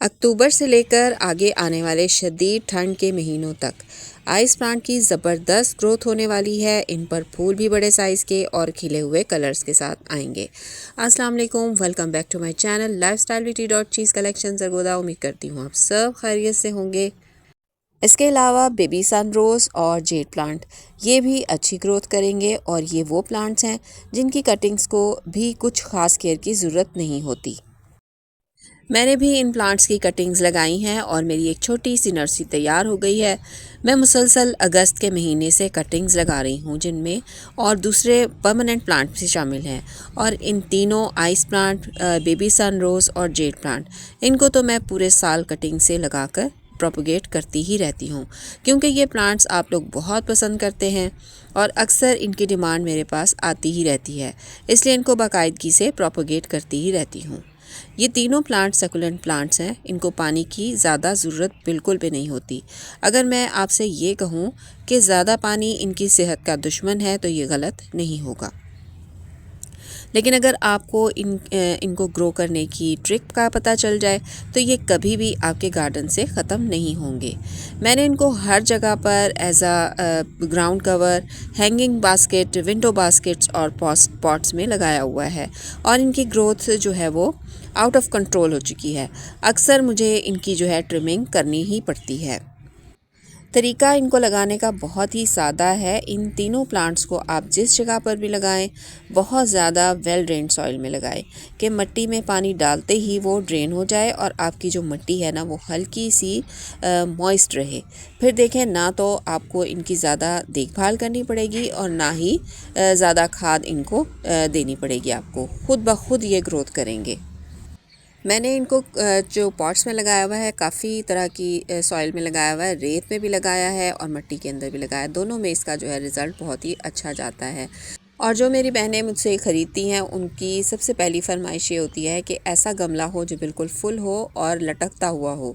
अक्टूबर से लेकर आगे आने वाले शदीद ठंड के महीनों तक आइस प्लांट की ज़बरदस्त ग्रोथ होने वाली है। इन पर फूल भी बड़े साइज़ के और खिले हुए कलर्स के साथ आएंगे। अस्सलाम वालेकुम, welcome back to my channel lifestyle witty dot cheese collection Sargodha. उम्मीद करती हूँ आप सब खैरियत से होंगे। इसके अलावा बेबी सन रोज़ और जेड प्लांट ये भी अच्छी ग्रोथ करेंगे और ये वो प्लांट्स हैं जिनकी कटिंग्स को भी कुछ ख़ास केयर की ज़रूरत नहीं होती। मैंने भी इन प्लांट्स की कटिंग्स लगाई हैं और मेरी एक छोटी सी नर्सरी तैयार हो गई है। मैं मुसलसल अगस्त के महीने से कटिंग्स लगा रही हूँ जिनमें और दूसरे परमानेंट प्लांट भी शामिल हैं। और इन तीनों आइस प्लांट, बेबी सन रोज़ और जेड प्लांट, इनको तो मैं पूरे साल कटिंग से लगाकर प्रोपोगेट करती ही रहती हूँ क्योंकि ये प्लांट्स आप लोग बहुत पसंद करते हैं और अक्सर इनकी डिमांड मेरे पास आती ही रहती है, इसलिए इनको बाकायदगी से प्रोपोगेट करती ही रहती हूँ। ये तीनों प्लांट सकुलेंट प्लांट्स हैं। इनको पानी की ज़्यादा ज़रूरत बिल्कुल भी नहीं होती। अगर मैं आपसे ये कहूँ कि ज़्यादा पानी इनकी सेहत का दुश्मन है तो ये गलत नहीं होगा। लेकिन अगर आपको इनको ग्रो करने की ट्रिक का पता चल जाए तो ये कभी भी आपके गार्डन से ख़त्म नहीं होंगे। मैंने इनको हर जगह पर as a ground cover, hanging basket, window baskets और पॉट्स में लगाया हुआ है और इनकी ग्रोथ जो है वो आउट ऑफ कंट्रोल हो चुकी है। अक्सर मुझे इनकी जो है ट्रिमिंग करनी ही पड़ती है। तरीका इनको लगाने का बहुत ही सादा है। इन तीनों प्लांट्स को आप जिस जगह पर भी लगाएं, बहुत ज़्यादा वेल ड्रेन सॉइल में लगाएं कि मिट्टी में पानी डालते ही वो ड्रेन हो जाए और आपकी जो मिट्टी है ना वो हल्की सी मॉइस्ट रहे। फिर देखें, ना तो आपको इनकी ज़्यादा देखभाल करनी पड़ेगी और ना ही ज़्यादा खाद इनको देनी पड़ेगी। आपको खुद ब खुद ये ग्रोथ करेंगे। मैंने इनको जो पॉट्स में लगाया हुआ है, काफ़ी तरह की सॉइल में लगाया हुआ है, रेत में भी लगाया है और मिट्टी के अंदर भी लगाया है। दोनों में इसका जो है रिज़ल्ट बहुत ही अच्छा जाता है। और जो मेरी बहनें मुझसे ख़रीदती हैं उनकी सबसे पहली फरमाइश ये होती है कि ऐसा गमला हो जो बिल्कुल फुल हो और लटकता हुआ हो।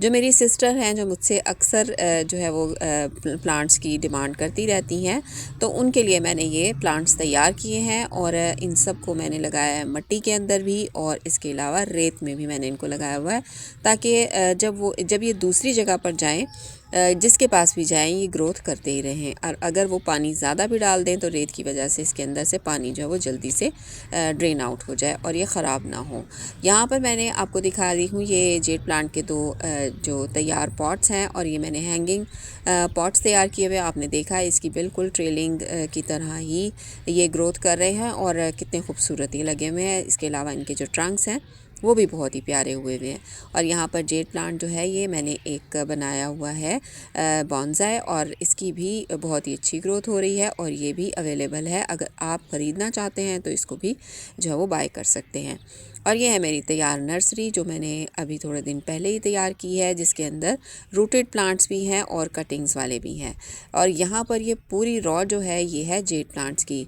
जो मेरी सिस्टर हैं जो मुझसे अक्सर जो है वो प्लांट्स की डिमांड करती रहती हैं, तो उनके लिए मैंने ये प्लांट्स तैयार किए हैं और इन सब को मैंने लगाया है मिट्टी के अंदर भी और इसके अलावा रेत में भी मैंने इनको लगाया हुआ है ताकि जब ये दूसरी जगह पर जाएँ, जिसके पास भी जाएं, ये ग्रोथ करते ही रहें। और अगर वो पानी ज़्यादा भी डाल दें तो रेत की वजह से इसके अंदर से पानी जो है वो जल्दी से ड्रेन आउट हो जाए और ये ख़राब ना हो। यहाँ पर मैंने आपको दिखा रही हूँ ये जेड प्लांट के दो जो तैयार पॉट्स हैं और ये मैंने हैंगिंग पॉट्स तैयार किए हुए। आपने देखा है इसकी बिल्कुल ट्रेलिंग की तरह ही ये ग्रोथ कर रहे हैं और कितने खूबसूरत ये लगे हुए हैं। इसके अलावा इनके जो ट्रंक्स हैं वो भी बहुत ही प्यारे हुए हुए हैं। और यहाँ पर जेड प्लांट जो है ये मैंने एक बनाया हुआ है बॉन्साई और इसकी भी बहुत ही अच्छी ग्रोथ हो रही है और ये भी अवेलेबल है। अगर आप ख़रीदना चाहते हैं तो इसको भी जो है वो बाय कर सकते हैं। और ये है मेरी तैयार नर्सरी जो मैंने अभी थोड़े दिन पहले ही तैयार की है, जिसके अंदर रूटेड प्लांट्स भी हैं और कटिंग्स वाले भी हैं। और यहाँ पर ये पूरी रॉ जो है ये है जेड प्लांट्स की।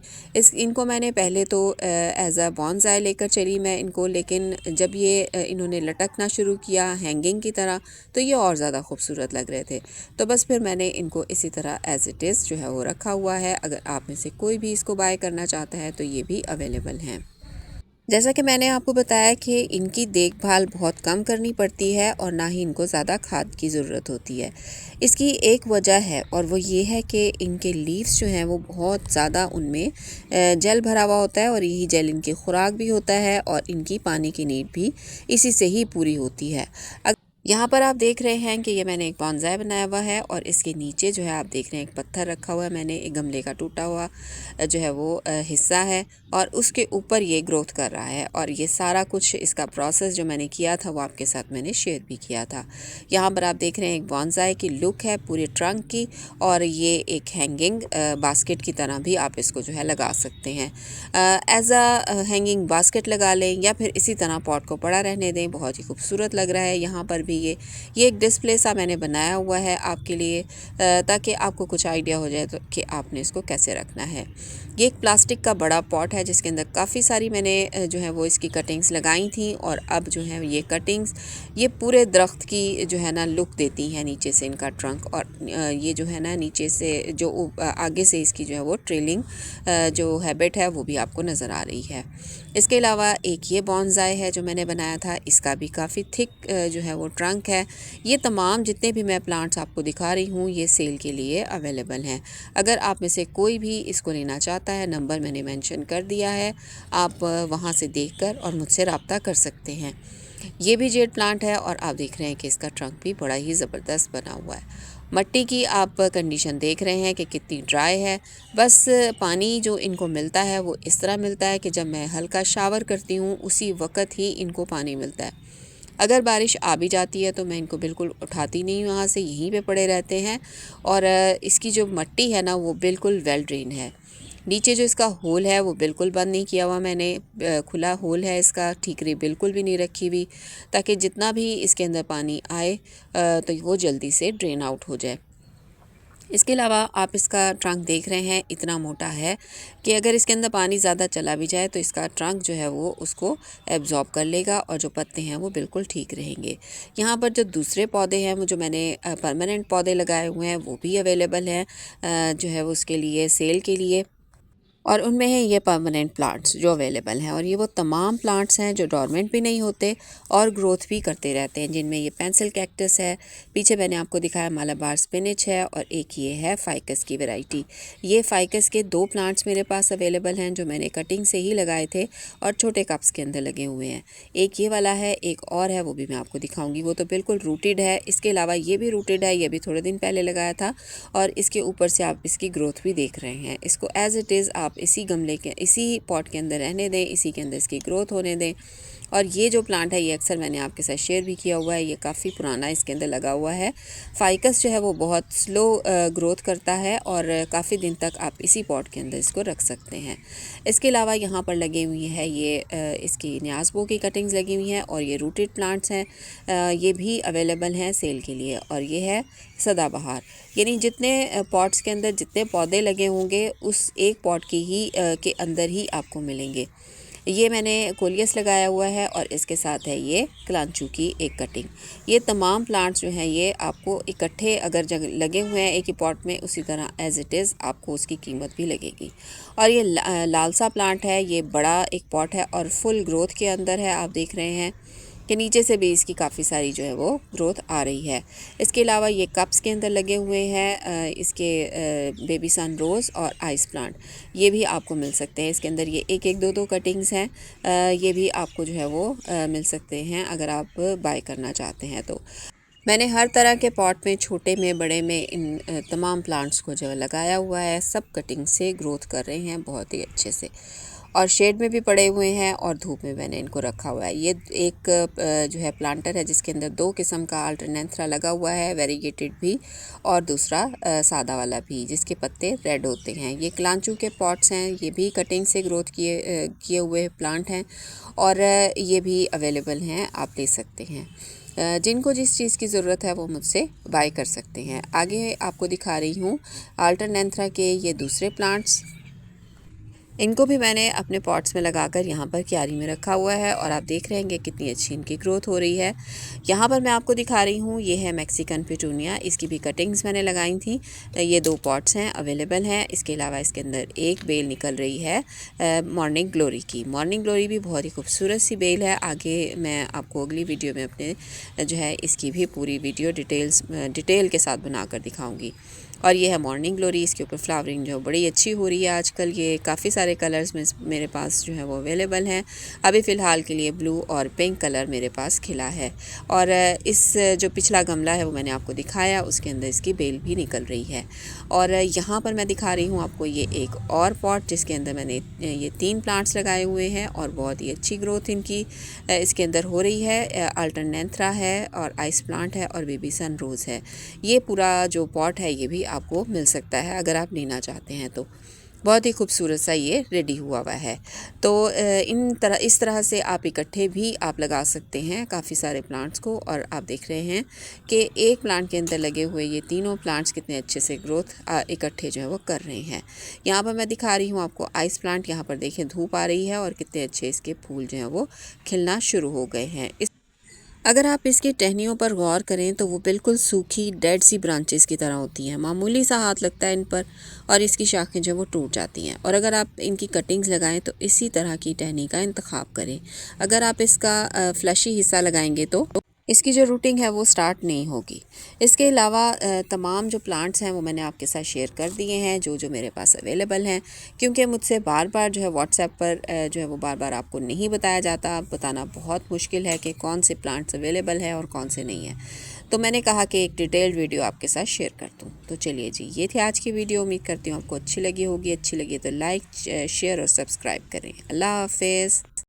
इनको मैंने पहले तो एज अ बॉन्साई लेकर चली मैं इनको, लेकिन जब ये इन्होंने लटकना शुरू किया हैंगिंग की तरह तो ये और ज़्यादा खूबसूरत लग रहे थे। तो बस फिर मैंने इनको इसी तरह एज इट इज़ जो है वो रखा हुआ है। अगर आप में से कोई भी इसको बाय करना चाहता है तो ये भी अवेलेबल हैं। जैसा कि मैंने आपको बताया कि इनकी देखभाल बहुत कम करनी पड़ती है और ना ही इनको ज़्यादा खाद की ज़रूरत होती है। इसकी एक वजह है और वो ये है कि इनके लीव्स जो हैं वो बहुत ज़्यादा उनमें जेल भरा हुआ होता है और यही जेल इनकी खुराक भी होता है और इनकी पानी की नीड भी इसी से ही पूरी होती है। यहाँ पर आप देख रहे हैं कि ये मैंने एक बॉन्साई बनाया हुआ है और इसके नीचे जो है आप देख रहे हैं एक पत्थर रखा हुआ है। मैंने एक गमले का टूटा हुआ जो है वो हिस्सा है और उसके ऊपर ये ग्रोथ कर रहा है। और ये सारा कुछ इसका प्रोसेस जो मैंने किया था वो आपके साथ मैंने शेयर भी किया था। यहाँ पर आप देख रहे हैं एक बॉन्साई की लुक है पूरे ट्रंक की और ये एक हैंगिंग बास्केट की तरह भी आप इसको जो है लगा सकते हैं। एज अ हैंगिंग बास्केट लगा लें या फिर इसी तरह पॉट को पड़ा रहने दें, बहुत ही खूबसूरत लग रहा है। यहाँ पर भी ये एक डिस्प्ले सा मैंने बनाया हुआ है आपके लिए ताकि आपको कुछ आइडिया हो जाए तो कि आपने इसको कैसे रखना है। ये एक प्लास्टिक का बड़ा पॉट है जिसके अंदर काफ़ी सारी मैंने जो है वो इसकी कटिंग्स लगाई थी और अब जो है ये कटिंग्स ये पूरे दरख्त की जो है ना लुक देती हैं नीचे से इनका ट्रंक और ये जो है ना नीचे से जो आगे से इसकी जो है वो ट्रेलिंग जो हैबिट है वो भी आपको नज़र आ रही है। इसके अलावा एक ये बॉन्साई है जो मैंने बनाया था, इसका भी काफ़ी थिक जो है वो ट्रंक है। ये तमाम जितने भी मैं प्लांट्स आपको दिखा रही हूँ ये सेल के लिए अवेलेबल हैं। अगर आप में से कोई भी इसको लेना चाहता है, नंबर मैंने मेंशन कर दिया है, आप वहाँ से देखकर और मुझसे रब्ता कर सकते हैं। ये भी जेड प्लांट है और आप देख रहे हैं कि इसका ट्रंक भी बड़ा ही ज़बरदस्त बना हुआ है। मट्टी की आप कंडीशन देख रहे हैं कि कितनी ड्राई है। बस पानी जो इनको मिलता है वो इस तरह मिलता है कि जब मैं हल्का शावर करती हूँ उसी वक्त ही इनको पानी मिलता है। अगर बारिश आ भी जाती है तो मैं इनको बिल्कुल उठाती नहीं हूँ, वहाँ से यहीं पे पड़े रहते हैं। और इसकी जो मट्टी है ना वो बिल्कुल वेल ड्रेन है। नीचे जो इसका होल है वो बिल्कुल बंद नहीं किया हुआ मैंने, खुला होल है इसका, ठीकरी बिल्कुल भी नहीं रखी हुई, ताकि जितना भी इसके अंदर पानी आए तो वो जल्दी से ड्रेन आउट हो जाए। इसके अलावा आप इसका ट्रंक देख रहे हैं, इतना मोटा है कि अगर इसके अंदर पानी ज़्यादा चला भी जाए तो इसका ट्रंक जो है वो उसको एब्जॉर्ब कर लेगा और जो पत्ते हैं वो बिल्कुल ठीक रहेंगे। यहाँ पर जो दूसरे पौधे हैं वो जो मैंने परमानेंट पौधे लगाए हुए हैं वो भी अवेलेबल हैं, जो है वो उसके लिए सेल के लिए। और उनमें है ये परमानेंट प्लांट्स जो अवेलेबल हैं, और ये वो तमाम प्लांट्स हैं जो डोरमेंट भी नहीं होते और ग्रोथ भी करते रहते हैं, जिनमें ये पेंसिल कैक्टस है, पीछे मैंने आपको दिखाया मालाबार स्पिनिच है, और एक ये है फाइकस की वैरायटी। ये फाइकस के 2 प्लांट्स मेरे पास अवेलेबल हैं जो मैंने कटिंग से ही लगाए थे और छोटे कप्स के अंदर लगे हुए हैं। एक ये वाला है, एक और है, वो भी मैं आपको दिखाऊंगी, वो तो बिल्कुल रूटेड है। इसके अलावा ये भी रूटेड है, ये भी थोड़े दिन पहले लगाया था, और इसके ऊपर से आप इसकी ग्रोथ भी देख रहे हैं। इसको एज इट इज़ आप इसी गमले के, इसी पॉट के अंदर रहने दें, इसी के अंदर इसकी ग्रोथ होने दें। और ये जो प्लांट है ये अक्सर मैंने आपके साथ शेयर भी किया हुआ है, ये काफ़ी पुराना इसके अंदर लगा हुआ है। फाइकस जो है वो बहुत स्लो ग्रोथ करता है और काफ़ी दिन तक आप इसी पॉट के अंदर इसको रख सकते हैं। इसके अलावा यहाँ पर लगी हुई है ये इसकी न्यासबो की कटिंग्स लगी हुई हैं, और ये रूटेड प्लांट्स हैं, ये भी अवेलेबल हैं सेल के लिए। और ये है सदाबहार, यानी जितने पॉट्स के अंदर जितने पौधे लगे होंगे उस एक पॉट की ही के अंदर ही आपको मिलेंगे। ये मैंने कोलियस लगाया हुआ है और इसके साथ है ये कलांचू की एक कटिंग। ये तमाम प्लांट्स जो हैं ये आपको इकट्ठे अगर लगे हुए हैं एक ही पॉट में, उसी तरह एज इट इज़ आपको उसकी कीमत भी लगेगी। और ये लालसा प्लांट है, ये बड़ा एक पॉट है और फुल ग्रोथ के अंदर है। आप देख रहे हैं कि नीचे से भी इसकी काफ़ी सारी जो है वो ग्रोथ आ रही है। इसके अलावा ये कप्स के अंदर लगे हुए हैं इसके बेबी सन रोज़ और आइस प्लांट, ये भी आपको मिल सकते हैं। इसके अंदर ये एक एक दो दो कटिंग्स हैं, ये भी आपको जो है वो मिल सकते हैं अगर आप बाय करना चाहते हैं तो। मैंने हर तरह के पॉट में, छोटे में, बड़े में, इन तमाम प्लांट्स को जो है लगाया हुआ है। सब कटिंग से ग्रोथ कर रहे हैं बहुत ही अच्छे से, और शेड में भी पड़े हुए हैं और धूप में मैंने इनको रखा हुआ है। ये एक जो है प्लांटर है जिसके अंदर 2 किस्म का अल्टरनेंथरा लगा हुआ है, वेरीगेटेड भी और दूसरा सादा वाला भी, जिसके पत्ते रेड होते हैं। ये कलांचू के पॉट्स हैं, ये भी कटिंग से ग्रोथ किए हुए प्लांट हैं, और ये भी अवेलेबल हैं, आप ले सकते हैं। जिनको जिस चीज़ की ज़रूरत है वो मुझसे बाय कर सकते हैं। आगे आपको दिखा रही हूँ अल्टरनेंथरा के ये दूसरे प्लांट्स। इनको भी मैंने अपने पॉट्स में लगाकर यहाँ पर क्यारी में रखा हुआ है, और आप देख रहे हैं कि कितनी अच्छी इनकी ग्रोथ हो रही है। यहाँ पर मैं आपको दिखा रही हूँ, ये है मैक्सिकन पिटूनिया, इसकी भी कटिंग्स मैंने लगाई थी। ये 2 पॉट्स हैं, अवेलेबल हैं। इसके अलावा इसके अंदर एक बेल निकल रही है मॉर्निंग ग्लोरी की। मॉर्निंग ग्लोरी भी बहुत ही खूबसूरत सी बेल है। आगे मैं आपको अगली वीडियो में अपने जो है इसकी भी पूरी वीडियो डिटेल के साथ बनाकर दिखाऊँगी। और ये है मॉर्निंग ग्लोरी, इसके ऊपर फ्लावरिंग जो बड़ी अच्छी हो रही है आजकल। ये काफ़ी सारे कलर्स में मेरे पास जो है वो अवेलेबल हैं। अभी फ़िलहाल के लिए ब्लू और पिंक कलर मेरे पास खिला है। और इस जो पिछला गमला है वो मैंने आपको दिखाया, उसके अंदर इसकी बेल भी निकल रही है। और यहाँ पर मैं दिखा रही हूँ आपको ये एक और पॉट जिसके अंदर मैंने ये 3 प्लांट्स लगाए हुए हैं, और बहुत ही अच्छी ग्रोथ इनकी इसके अंदर हो रही है। अल्टरनेंथरा है और आइस प्लांट है और बेबी सन रोज़ है। ये पूरा जो पॉट है ये भी आपको मिल सकता है अगर आप लेना चाहते हैं तो। बहुत ही खूबसूरत सा ये रेडी हुआ हुआ है। तो इस तरह से आप इकट्ठे भी आप लगा सकते हैं काफ़ी सारे प्लांट्स को। और आप देख रहे हैं कि एक प्लांट के अंदर लगे हुए ये तीनों प्लांट्स कितने अच्छे से ग्रोथ इकट्ठे जो है वो कर रहे हैं। यहाँ पर मैं दिखा रही हूँ आपको आइस प्लांट। यहाँ पर देखें धूप आ रही है और कितने अच्छे इसके फूल जो हैं वो खिलना शुरू हो गए हैं। अगर आप इसकी टहनियों पर गौर करें तो वो बिल्कुल सूखी डेड सी ब्रांचेस की तरह होती हैं, मामूली सा हाथ लगता है इन पर और इसकी शाखें जो है वो टूट जाती हैं। और अगर आप इनकी कटिंग्स लगाएं तो इसी तरह की टहनी का इंतखाब करें। अगर आप इसका फ्लशी हिस्सा लगाएंगे तो इसकी जो रूटिंग है वो स्टार्ट नहीं होगी। इसके अलावा तमाम जो प्लांट्स हैं वो मैंने आपके साथ शेयर कर दिए हैं जो मेरे पास अवेलेबल हैं, क्योंकि मुझसे बार बार जो है व्हाट्सएप पर जो है वो बार बार आपको नहीं बताया जाता, बताना बहुत मुश्किल है कि कौन से प्लांट्स अवेलेबल हैं और कौन से नहीं हैं। तो मैंने कहा कि एक डिटेल्ड वीडियो आपके साथ शेयर कर दूँ। तो चलिए जी, ये थी आज की वीडियो। उम्मीद करती हूँ आपको अच्छी लगी होगी। अच्छी लगी तो लाइक शेयर और सब्सक्राइब करें। अल्लाह हाफिज़।